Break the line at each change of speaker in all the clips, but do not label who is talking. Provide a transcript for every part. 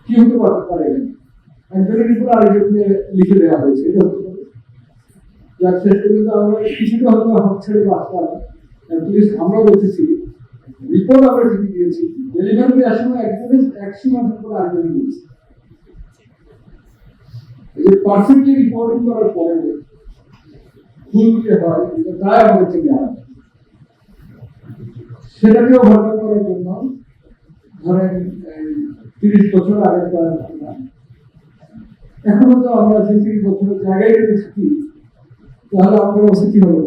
কি হতে পারে একজনের উপর আরেকজনকে লিখে দেওয়া হয়েছে, এটা হতে পারে। যার শেষ পর্যন্ত আমরা কিছুটা হয়তো হাত ছেড়ে বাঁচতাম, অ্যাটলিস্ট আমরা বলতেছি রিপোর্ট আমরা ঠিকই দিয়েছি, ডেলিভারি দেওয়ার সময় একজনের এক সীমার উপর আরেকজনে দিয়েছি। এই যে পারফেক্টলি রিপোর্টিং করার পরে ভুল যে হয় তাই আমাদের থেকে আনা, সেটাকেও ওভারকাম করার জন্য ধরেন 30 বছর আগের করার ঘটনা, এখনো তো আমরা সেই 30 বছরের জায়গায় যদি থাকি তাহলে আমাদের অবস্থা কি হবে?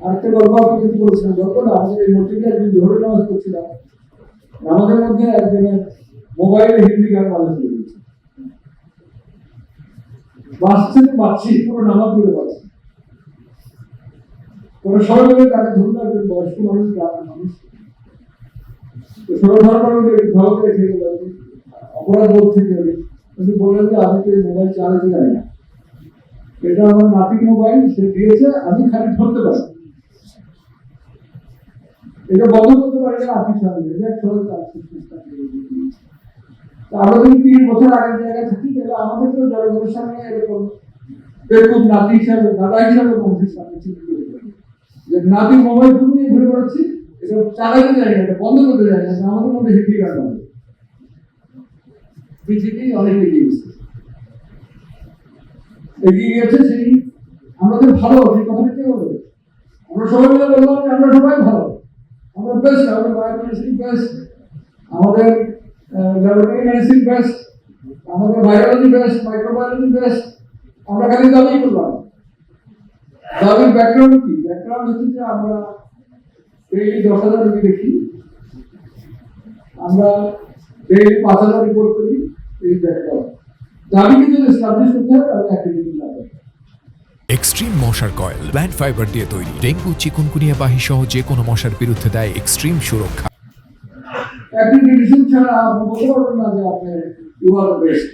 আরেকটা গল্প আপনি যদি বলেছিলেন, গল্প না, আমাদের এই মসজিদে একদিন জোহরের নামাজ পড়ছিলাম, আমাদের মধ্যে একজনের মোবাইলে হিন্দি গান বাজা করে দিয়েছে, বাঁচছে তো বাঁচছি, কোনো নামাজ পড়ে পারছি, কোনো সবাই মিলে তাকে ধরুন একজন বয়স্ক মানুষ, গ্রামের মানুষ, তো সবাই ধরার ভালো করে খেয়ে গেল, অপরাধ বোধ থেকে কিন্তু বললেন যে আমি তো এই মোবাইল চালাতে জানি না, এটা আমার নাতির মোবাইল, সে দিয়েছে, আমি খালি ধরতে পারি, এটা বন্ধ করতে পারি না, আর্থিক সাহায্য। আমরা যদি 3 বছর আগের জায়গায় থাকি তাহলে আমাদেরকেও জনগণের সামনে এরকম বেকুব নাতি হিসাবে, দাদা হিসাবে মানুষের সামনে চিন্তা করে যে নাতির মোবাইল ফোন নিয়ে ঘুরে বেড়াচ্ছি, এটা চালাতে যাই না, এটা বন্ধ করতে যাই না, আমাদের মধ্যে হিন্দি গান হবে। পৃথিবী অনেক এগিয়ে গেছে, এগিয়ে গেছে, সেই আমাদের ভালো, সেই কথাটা কে বলবে? আমরা সবাই মিলে বললাম যে আমরা সবাই ভালো, আমরা বেস্ট, আমাদের বায়োমেডিসিন বেস্ট, আমাদের ল্যাবরেটরি মেডিসিন বেস্ট, আমাদের বায়োলজি বেস্ট, মাইক্রোবায়োলজি বেস্ট, আমরা খালি দাবি করলাম। দাবির ব্যাকগ্রাউন্ড কি? ব্যাকগ্রাউন্ড হচ্ছে যে আমরা ডেইলি 10,000 রোগী দেখি, আমরা ডেইলি 5,000 রিপোর্ট করি, এই ব্যাকগ্রাউন্ড। দাবিকে যদি এস্টাবলিশ করতে হয় তাহলে অ্যাক্টিভিটি লাগবে।
এক্সট্রিম মশার কয়েল প্ল্যান্ট ফাইবার দিয়ে তৈরি, ডেঙ্গু, চিকুনগুনিয়া বাহি সহ যে কোনো মশার বিরুদ্ধে দেয় এক্সট্রিম সুরক্ষা।
অ্যাক্টিভিটিশন ছাড়া আপনি বলতে পারবেন না যে আপনি ইউ আর বেস্ট,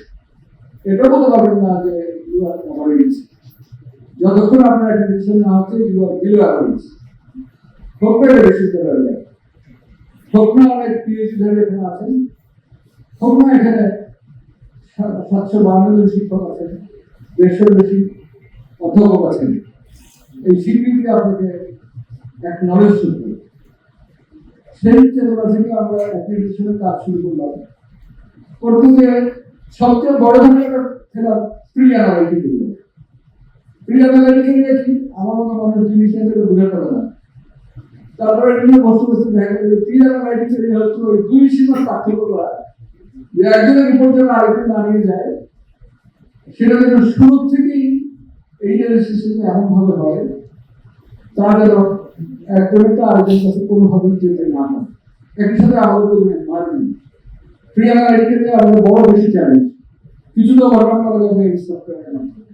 এটা বলতে পারবেন না যে ইউ আর অ্যাভারেজ, যতক্ষণ আপনার অ্যাক্টিভিটিশন না হচ্ছে ইউ আর বিলো অ্যাভারেজ। হোক না বিশ্ববিদ্যালয়ে যায়, হোক না অনেক পিএইচডি ধারী এখানে আছেন, হোক না এখানে 752 জন শিক্ষক আছেন, 150 বেশি অধ্যাপক আছেন, এই স্বীকৃতি আপনাকে এক নলেজ করবে। সেই চেতনা থেকে আমরা অ্যাক্টিভিটিশনের কাজ শুরু করলাম। করতে গিয়ে সবচেয়ে বড় ধরনের খেলা প্রি অ্যানালাইটিক। প্রি অ্যানালাইটিক নিয়ে কি আমার মতো মানুষ জিনিসটা বোঝাতে পারে না। তারপরে নিয়ে বস্তু দেখা গেল প্রি অ্যানালাইটিক হচ্ছে ওই 2 সীমার পার্থক্য করা, যে একজনের রিপোর্ট যেন আরেকজন না নিয়ে যায়, সেটা যেন শুরু থেকেই এই যে সিস্টেমে এমনভাবে হয় তা যেন একজনটা আরেকজনের কাছে কোনোভাবেই যেতে না হয়। একই সাথে আমাদের এনভায়রনমেন্ট প্রি অ্যানালাইটিকে আমাদের বড় বেশি চ্যালেঞ্জ, কিছু তো ওভারকাম করা যাবে এই সফটওয়্যারের মাধ্যমে।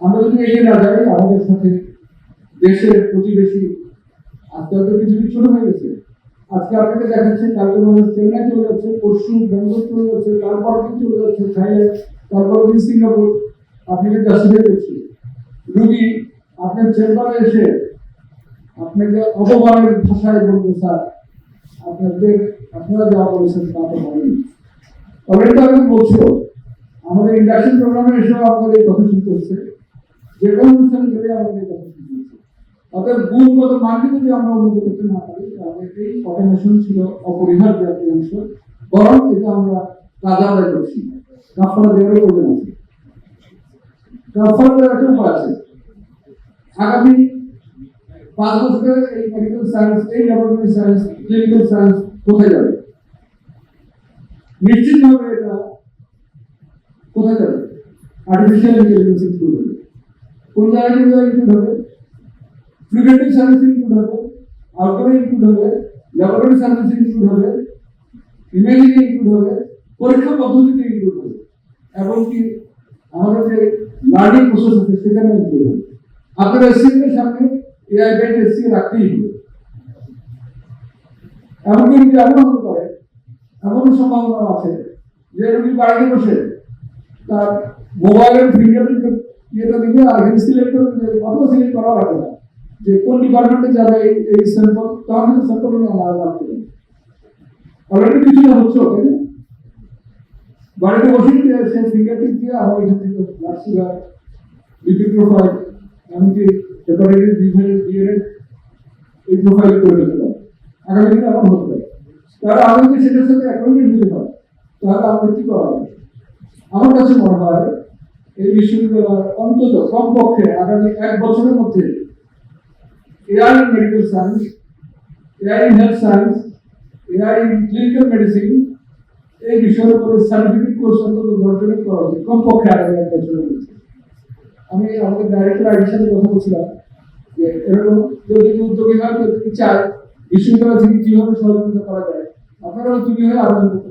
আমরা যদি এগিয়ে না যাই, আমাদের সাথে দেশের প্রতিবেশী আস্তে আস্তে পৃথিবী শুরু হয়ে গেছে। আজকে আপনাকে দেখাচ্ছে, কালকে মানুষ চেন্নাই চলে যাচ্ছে, পরশু ব্যাঙ্গালোর চলে যাচ্ছে, তারপর দিন চলে যাচ্ছে থাইল্যান্ড, তারপর দিন সিঙ্গাপুর। আপনাকে জাস্টিফাই করছি, রুগী আপনার চেম্বারে এসে আপনাকে অপমানের ভাষায় বলবো, স্যার আপনারা যা বলেছেন তা তো হয়নি। অলরেডি তো আমি বলছো, আমাদের ইন্ডাকশন প্রোগ্রামে এসেও আমাদের এই কথা শুনতে হচ্ছে, যে কোনো অনুষ্ঠানে গেলে আমাদের এই কথা শুনতে হচ্ছে। অর্থাৎ গুণগত মানকে যদি আমরা উন্নত করতে না পারি তাহলে এই অটোমেশন ছিল অপরিহার্য একটি অংশ, বরং এটা আমরা কাজ আদায় করছি, কাফারা দেওয়ারও প্রয়োজন আছে। কাফারা দেওয়ার একটা উপায় আছে। আগামী 5 বছরে এই মেডিকেল সায়েন্স, এই ল্যাবরেটরি সায়েন্স, ক্লিনিক্যাল সায়েন্স কোথায় যাবে? নিশ্চিতভাবে এটা কোথায় যাবে? আর্টিফিশিয়াল ইন্টেলিজেন্স ইনক্লুড হবে। কোন জায়গায় ইনক্লুড হবে? প্রিভেন্টিভ সার্ভিস ইনক্লুড হবে, আউটডোর ইনক্লুড হবে, ল্যাবরেটরি সার্ভিস ইনক্লুড হবে, ইমেজিং ইনক্লুড হবে, পরীক্ষা পদ্ধতিতে ইনক্লুড হবে, এবং কি আমাদের যে লার্নিং প্রসেস আছে সেখানে ইনক্লুড হবে। আপনারা এসির সামনে এআই বেড এসি রাখতেই হবে। এমনকি যদি এমন হতে পারে, এমন সম্ভাবনা আছে যে রোগী বাড়িতে বসে তার মোবাইলের ফিঙ্গারপ্রিন্ট ইয়েটা দিবে, আর এখানে সিলেক্ট করে কত সিলেক্ট করা লাগবে না যে কোন ডিপার্টমেন্টে যাবে এই স্যাম্পল, তখন কিন্তু স্যাম্পল নিয়ে আমরা রাখতে পারি। অলরেডি কিছুটা হচ্ছে, তাই না? বাড়িতে বসে সে ফিঙ্গারপ্রিন্ট দিয়ে আমার এখান থেকে ব্লাড সুগার, লিপিড প্রোফাইল, এমনকি হেপাটাইটিস বি-এর এই প্রোফাইল করে দিতে পারে। আগামী দিনে আমার হতে পারে। তাহলে আমি যদি সেটার সাথে অ্যাপয়েন্টমেন্ট দিতে পারি, তাহলে আমাদের কি করা হবে? আমার কাছে মনে হয় এই বিশ্ববিদ্যালয় অন্তত কমপক্ষে আগামী 1 বছরের মধ্যে AI in medical science, AI in health science, AI in clinical medicine এই বিষয়ের উপরে সার্টিফিকেট কোর্স অন্তত 10 জনের করা উচিত, কমপক্ষে আগামী 1 বছরের মধ্যে। আমি আমাদের ডাইরেক্টর আইডির সাথে কথা বলছিলাম যে এরকম যদি উদ্যোগী হয়, কেউ যদি চায় বিশ্ববিদ্যালয় থেকে কিভাবে সহযোগিতা করা যায়, আপনারাও তৈরি হয়ে আবেদন করতে